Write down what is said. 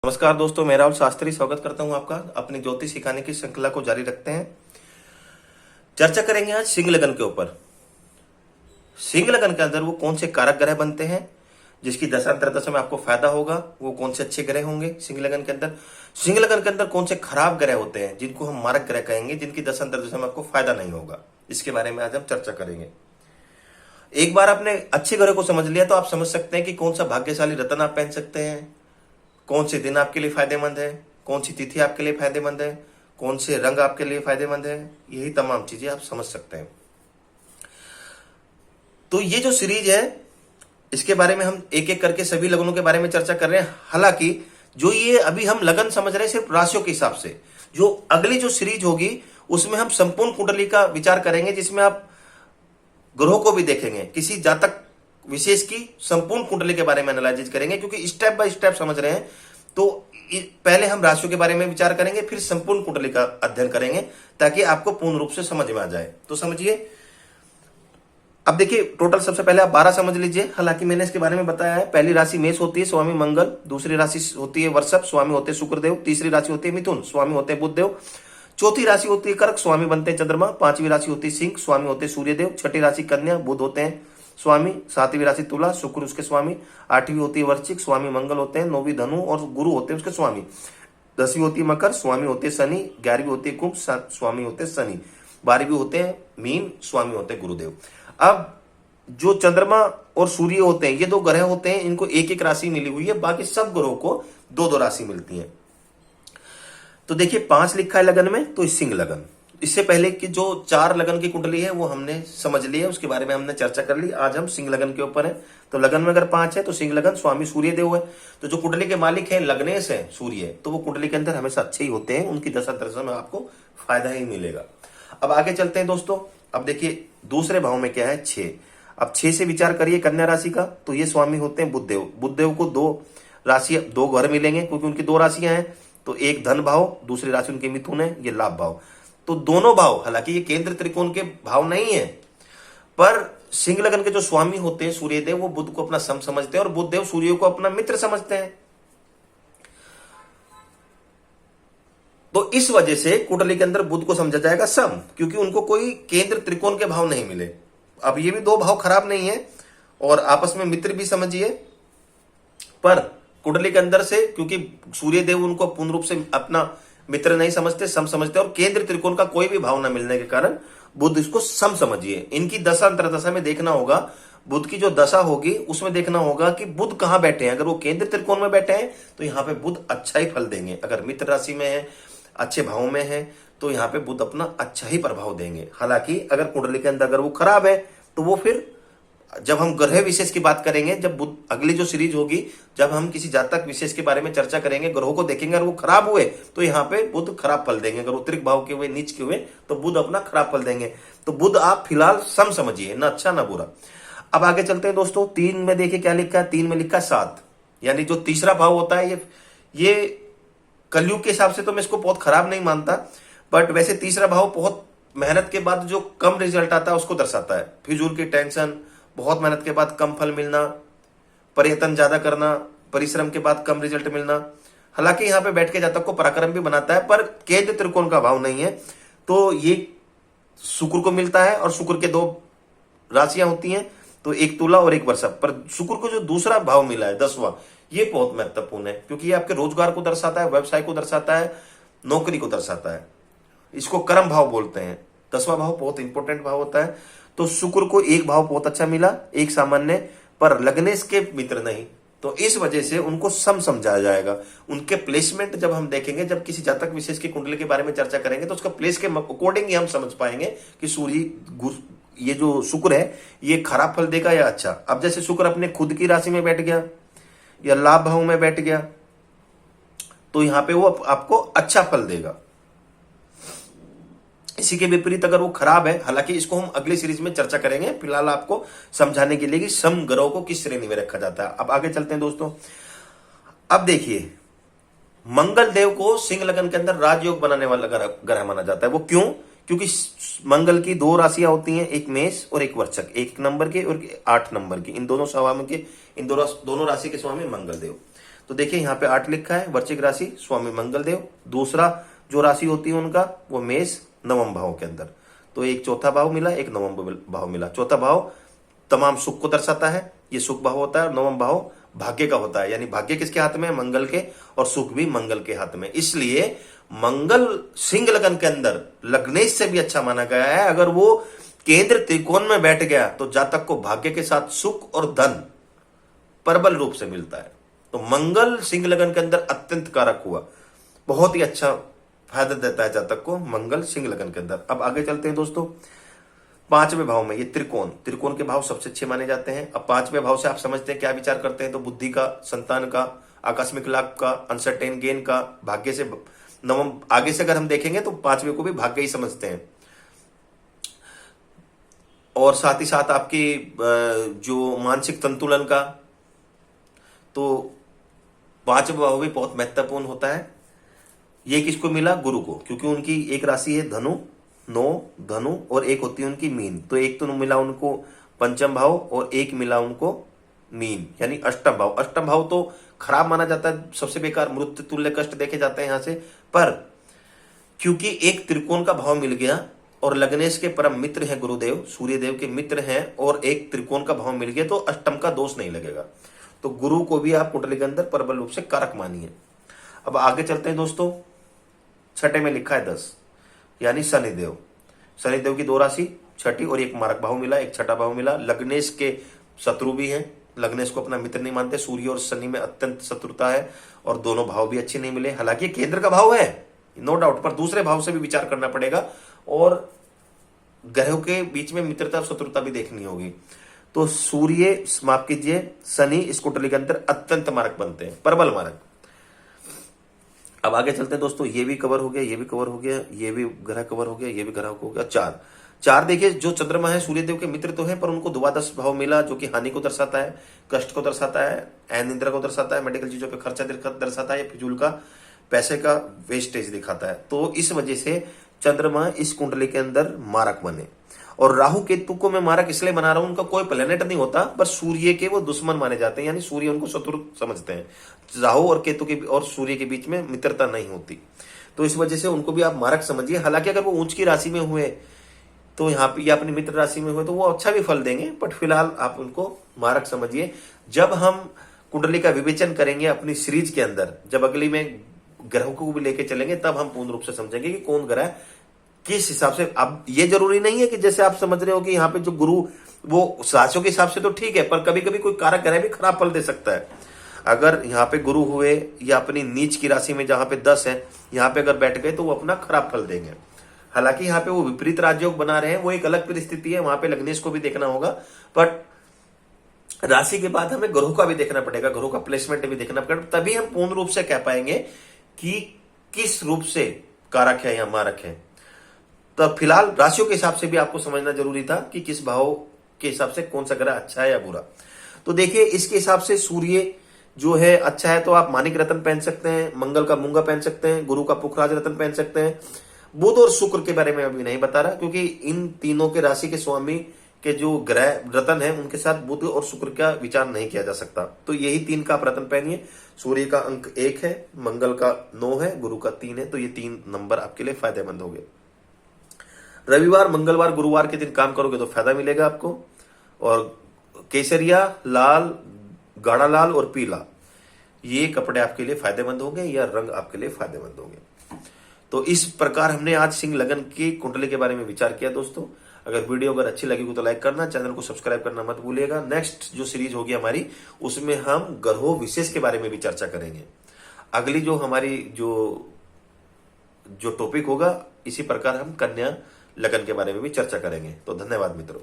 नमस्कार दोस्तों, मैं राहुल शास्त्री स्वागत करता हूं आपका। अपनी ज्योतिष सिखाने की श्रृंखला को जारी रखते हैं। चर्चा करेंगे आज सिंह लगन के ऊपर। सिंह लगन के अंदर वो कौन से कारक ग्रह बनते हैं जिसकी दशा अंतर्दशा में आपको फायदा होगा, वो कौन से अच्छे ग्रह होंगे सिंह लगन के अंदर। सिंह लगन के अंदर कौन से खराब ग्रह होते हैं जिनको हम मारक ग्रह कहेंगे, जिनकी दशा अंतर्दशा में आपको फायदा नहीं होगा। इसके बारे में आज हम चर्चा करेंगे। एक बार आपने अच्छे ग्रह को समझ लिया तो आप समझ सकते हैं कि कौन सा भाग्यशाली रत्न आप पहन सकते हैं, कौन से दिन आपके लिए फायदेमंद है, कौन सी तिथि आपके लिए फायदेमंद है, कौन से रंग आपके लिए फायदेमंद है। यही तमाम चीजें आप समझ सकते हैं। तो ये जो सीरीज है इसके बारे में हम एक एक करके सभी लगनों के बारे में चर्चा कर रहे हैं। हालांकि जो ये अभी हम लगन समझ रहे हैं सिर्फ राशियों के हिसाब से, जो अगली जो सीरीज होगी उसमें हम संपूर्ण कुंडली का विचार करेंगे, जिसमें आप ग्रहों को भी देखेंगे, किसी जातक विशेष की संपूर्ण कुंडली के बारे में एनालिसिस करेंगे। क्योंकि स्टेप बाय स्टेप समझ रहे हैं तो पहले हम राशियों के बारे में विचार करेंगे, फिर संपूर्ण कुंडली का अध्ययन करेंगे ताकि आपको पूर्ण रूप से समझ में आ जाए। तो समझिए। अब देखिए, टोटल सबसे पहले आप 12 समझ लीजिए। हालांकि मैंने इसके बारे में बताया है। पहली राशि मेष होती है, स्वामी मंगल। दूसरी राशि होती है वृषभ, स्वामी होते हैं शुक्रदेव। तीसरी राशि होती है मिथुन, स्वामी होते हैं बुधदेव। चौथी राशि होती है कर्क, स्वामी बनते हैं चंद्रमा। पांचवी राशि होती है सिंह, स्वामी होते हैं सूर्यदेव। छठी राशि कन्या, बुध होते हैं स्वामी। सातवीं राशि तुला, शुक्र उसके स्वामी। आठवीं होती है वृश्चिक, स्वामी मंगल होते हैं। नौवीं धनु और गुरु होते हैं उसके स्वामी। 10वीं होती है मकर, स्वामी होते हैं शनि। 11वीं होती है कुंभ, स्वामी होते हैं शनि। 12वीं होते हैं मीन, स्वामी होते हैं गुरुदेव। अब जो चंद्रमा और सूर्य होते हैं, ये दो ग्रह होते हैं, इनको एक एक राशि मिली हुई है। बाकी सब ग्रहों को दो दो राशि मिलती है। तो देखिए 5 लिखा है लगन में, तो सिंह लगन। इससे पहले की जो 4 लगन की कुंडली है वो हमने समझ ली है, उसके बारे में हमने चर्चा कर ली। आज हम सिंह लगन के ऊपर है। तो लगन में अगर 5 है तो सिंह लगन, स्वामी सूर्य देव है। तो जो कुंडली के मालिक है लग्नेश है सूर्य, तो वो कुंडली के अंदर हमेशा अच्छे ही होते हैं। उनकी दशा दशा में आपको फायदा ही मिलेगा। अब आगे चलते हैं दोस्तों। अब देखिए दूसरे भाव में क्या है, 6। अब 6 से विचार करिए कन्या राशि का, तो ये स्वामी होते हैं बुधदेव। बुधदेव को 2 घर मिलेंगे क्योंकि उनकी 2 राशियां हैं। तो एक धन भाव, दूसरी राशि उनकी मिथुन है, ये लाभ भाव। तो दोनों भाव, हालांकि ये केंद्र त्रिकोण के भाव नहीं है, पर सिंह लगन के जो स्वामी होते हैं सूर्यदेव, वो बुध को अपना सम समझते हैं और बुधदेव सूर्य को अपना मित्र समझते हैं। तो इस वजह से कुंडली के अंदर बुध को समझा जाएगा सम, क्योंकि उनको कोई केंद्र त्रिकोण के भाव नहीं मिले। अब ये भी 2 भाव खराब नहीं है और आपस में मित्र भी समझिए, पर कुंडली के अंदर से क्योंकि सूर्यदेव उनको पूर्ण रूप से अपना मित्र नहीं समझते, सम समझते, और केंद्र त्रिकोण का कोई भी भाव न मिलने के कारण बुध इसको सम समझिए। इनकी दशा अंतर्दशा में देखना होगा, बुध की जो दशा होगी उसमें देखना होगा कि बुध कहां बैठे हैं। अगर वो केंद्र त्रिकोण में बैठे हैं तो यहाँ पे बुध अच्छा ही फल देंगे। अगर मित्र राशि में है, अच्छे भाव में है, तो यहाँ पे बुध अपना अच्छा ही प्रभाव देंगे। हालांकि अगर कुंडली के अंदर अगर वो खराब है तो वो फिर जब हम ग्रह विशेष की बात करेंगे, जब बुध अगली जो सीरीज होगी, जब हम किसी जातक विशेष के बारे में चर्चा करेंगे, ग्रहों को देखेंगे, अगर वो खराब हुए तो यहाँ पे बुध खराब फल देंगे। अगर उत्तरिक भाव के हुए, नीच के हुए, तो बुध अपना खराब फल देंगे। तो बुध आप फिलहाल सम समझिए, ना अच्छा ना बुरा। अब आगे चलते हैं दोस्तों। 3 में देखिए क्या लिखा है, 3 में लिखा 7, यानी जो तीसरा भाव होता है, ये कलयुग के हिसाब से तो मैं इसको बहुत खराब नहीं मानता, बट वैसे तीसरा भाव बहुत मेहनत के बाद जो कम रिजल्ट आता है उसको दर्शाता है। फिजूल की टेंशन, बहुत मेहनत के बाद कम फल मिलना, प्रयत्न ज्यादा करना, परिश्रम के बाद कम रिजल्ट मिलना। हालांकि यहाँ पे बैठ के जातक को पराक्रम भी बनाता है, पर केंद्र त्रिकोण का भाव नहीं है। तो ये शुक्र को मिलता है और शुक्र के 2 राशियां होती हैं, तो एक तुला और एक वृषभ। पर शुक्र को जो दूसरा भाव मिला है 10वां, ये बहुत महत्वपूर्ण है क्योंकि ये आपके रोजगार को दर्शाता है, व्यवसाय को दर्शाता है, नौकरी को दर्शाता है। इसको कर्म भाव बोलते हैं। 10वां भाव बहुत इंपॉर्टेंट भाव होता है। तो शुक्र को एक भाव बहुत अच्छा मिला, एक सामान्य, पर लग्नेश के मित्र नहीं। तो इस वजह से उनको सम समझाया जाएगा। उनके प्लेसमेंट जब हम देखेंगे, जब किसी जातक विशेष की कुंडली के बारे में चर्चा करेंगे, तो उसका प्लेस के अकॉर्डिंग ही हम समझ पाएंगे कि सूर्य, ये जो शुक्र है, ये खराब फल देगा या अच्छा। अब जैसे शुक्र अपने खुद की राशि में बैठ गया या लाभ भाव में बैठ गया, तो यहां पे वो आपको अच्छा फल देगा। इसी के विपरीत अगर वो खराब है, हालांकि इसको हम अगली सीरीज में चर्चा करेंगे, फिलहाल आपको समझाने के लिए कि सम ग्रहों को किस श्रेणी में रखा जाता है। अब आगे चलते हैं दोस्तों। अब देखिए, मंगल देव को सिंह लगन के अंदर राजयोग बनाने वाला ग्रह माना जाता है। वो क्यों? क्योंकि मंगल की 2 राशियां होती हैं, एक मेष और एक वृश्चिक, 1 नंबर के और 8 नंबर की। इन दोनों स्वामी के, इन दोनों राशि के स्वामी मंगल देव। तो देखिए यहाँ पे 8 लिखा है, वृश्चिक राशि स्वामी मंगल देव। दूसरा जो राशि होती है उनका वो मेष, नवम भाव के अंदर। तो एक चौथा भाव मिला, एक नवम भाव मिला। चौथा भाव तमाम सुख को दर्शाता है, ये सुख भाव होता है। और नवम भाव भाग्य का होता है, यानी भाग्य किसके हाथ में है? मंगल के, और सुख भी मंगल के हाथ में। इसलिए मंगल सिंह लगन के अंदर लग्नेश से भी अच्छा माना गया है। अगर वो केंद्र त्रिकोण में बैठ गया तो जातक को भाग्य के साथ सुख और धन प्रबल रूप से मिलता है। तो मंगल सिंह लगन के अंदर अत्यंत कारक हुआ, बहुत ही अच्छा फायदा देता है जातक को मंगल सिंह लगन के अंदर। अब आगे चलते हैं दोस्तों, 5वें भाव में ये त्रिकोण, त्रिकोण के भाव सबसे अच्छे माने जाते हैं। अब 5वें भाव से आप समझते हैं क्या विचार करते हैं? तो बुद्धि का, संतान का, आकस्मिक लाभ का, अनसर्टेन गेन का, भाग्य से नवम। आगे से अगर हम देखेंगे तो 5वें को भी भाग्य ही समझते हैं। और साथ ही साथ आपकी जो मानसिक संतुलन का, तो 5वां भाव भी बहुत महत्वपूर्ण होता है। ये किसको मिला? गुरु को, क्योंकि उनकी एक राशि है धनु, 9 धनु, और एक होती है उनकी मीन। तो एक तो मिला उनको पंचम भाव और एक मिला उनको मीन, यानी अष्टम भाव। अष्टम भाव तो खराब माना जाता है, सबसे बेकार, मृत्यु तुल्य कष्ट देखे जाते हैं यहां से। पर क्योंकि एक त्रिकोण का भाव मिल गया और लग्नेश के परम मित्र हैं गुरुदेव, सूर्यदेव के मित्र हैं, और एक त्रिकोण का भाव मिल गया तो अष्टम का दोष नहीं लगेगा। तो गुरु को भी आप कुंडली के अंदर प्रबल रूप से कारक मानिए। अब आगे चलते हैं दोस्तों, 6 में लिखा है 10, यानी शनिदेव। शनिदेव की 2 राशि, छठी और एक मारक भाव मिला, एक छठा भाव मिला। लग्नेश के शत्रु भी हैं, लग्नेश को अपना मित्र नहीं मानते। सूर्य और शनि में अत्यंत शत्रुता है और दोनों भाव भी अच्छे नहीं मिले। हालांकि केंद्र का भाव है नो डाउट, पर दूसरे भाव से भी विचार करना पड़ेगा और ग्रहों के बीच में मित्रता और शत्रुता भी देखनी होगी। तो सूर्य, माफ कीजिए, शनि इस कुंडली के अंदर अत्यंत मारक बनते हैं, प्रबल मारक। अब आगे चलते हैं दोस्तों, ये भी कवर हो गया, ये भी कवर हो गया, ये भी ग्रह कवर हो गया, ये भी ग्रह हो गया। 4 देखिए, जो चंद्रमा है सूर्यदेव के मित्र तो है, पर उनको द्वादश भाव मिला, जो कि हानि को दर्शाता है, कष्ट को दर्शाता है, ऐन निंद्रा को दर्शाता है, मेडिकल चीजों पे खर्चा दर्शाता है, फिजूल का पैसे का वेस्टेज दिखाता है। तो इस वजह से चंद्रमा इस कुंडली के अंदर मारक बने। और राहु केतु को मैं मारक इसलिए बना रहा हूं, उनका कोई प्लेनेट नहीं होता, पर सूर्य के वो दुश्मन माने जाते हैं, यानी सूर्य उनको शत्रु समझते हैं। राहु और केतु के और सूर्य के बीच में मित्रता नहीं होती, तो इस वजह से उनको भी आप मारक समझिए। हालांकि अगर वो ऊंच की राशि में हुए तो यहाँ पे या अपनी मित्र राशि में हुए तो वो अच्छा भी फल देंगे, बट फिलहाल आप उनको मारक समझिए। जब हम कुंडली का विवेचन करेंगे अपनी सीरीज के अंदर, जब अगली में ग्रहों को भी लेके चलेंगे, तब हम पूर्ण रूप से समझेंगे कि कौन ग्रह किस हिसाब से। अब ये जरूरी नहीं है कि जैसे आप समझ रहे हो कि यहाँ पे जो गुरु वो राशियों के हिसाब से तो ठीक है, पर कभी कभी कोई कारक ग्रह भी खराब फल दे सकता है। अगर यहाँ पे गुरु हुए या अपनी नीच की राशि में जहां पे 10 है, यहाँ पे अगर बैठ गए तो वो अपना खराब फल देंगे। हालांकि यहाँ पे वो विपरीत राजयोग बना रहे हैं, वो एक अलग परिस्थिति है, वहां पे लग्नेश को भी देखना होगा, बट राशि के बाद हमें ग्रहों का भी देखना पड़ेगा, ग्रहों का प्लेसमेंट भी देखना पड़ेगा, तभी हम पूर्ण रूप से कह पाएंगे कि किस रूप से कारक है या मारक है। तो फिलहाल राशियों के हिसाब से भी आपको समझना जरूरी था कि किस भाव के हिसाब से कौन सा ग्रह अच्छा है या बुरा। तो देखिए, इसके हिसाब से सूर्य जो है अच्छा है, तो आप मानिक रत्न पहन सकते हैं, मंगल का मूंगा पहन सकते हैं, गुरु का पुखराज रत्न पहन सकते हैं। बुध और शुक्र के बारे में अभी नहीं बता रहा, क्योंकि इन तीनों के राशि के स्वामी के जो ग्रह रत्न है उनके साथ बुध और शुक्र का विचार नहीं किया जा सकता। तो यही 3 का आप रत्न पहनिए। सूर्य का अंक 1 है, मंगल का 9 है, गुरु का 3 है, तो ये 3 नंबर आपके लिए फायदेमंद होंगे। रविवार, मंगलवार, गुरुवार के दिन काम करोगे तो फायदा मिलेगा आपको। और केसरिया, लाल, गाढ़ा लाल और पीला, ये कपड़े आपके लिए फायदेमंद होंगे, या रंग आपके लिए फायदेमंद होंगे। तो इस प्रकार हमने आज सिंह लगन की कुंडली के बारे में विचार किया दोस्तों। अगर वीडियो अगर अच्छी लगी हो तो लाइक करना, चैनल को सब्सक्राइब करना मत भूलिएगा। नेक्स्ट जो सीरीज होगी हमारी, उसमें हम ग्रहों विशेष के बारे में भी चर्चा करेंगे। अगली जो हमारी जो टॉपिक होगा, इसी प्रकार हम कन्या लगन के बारे में भी चर्चा करेंगे। तो धन्यवाद मित्रों।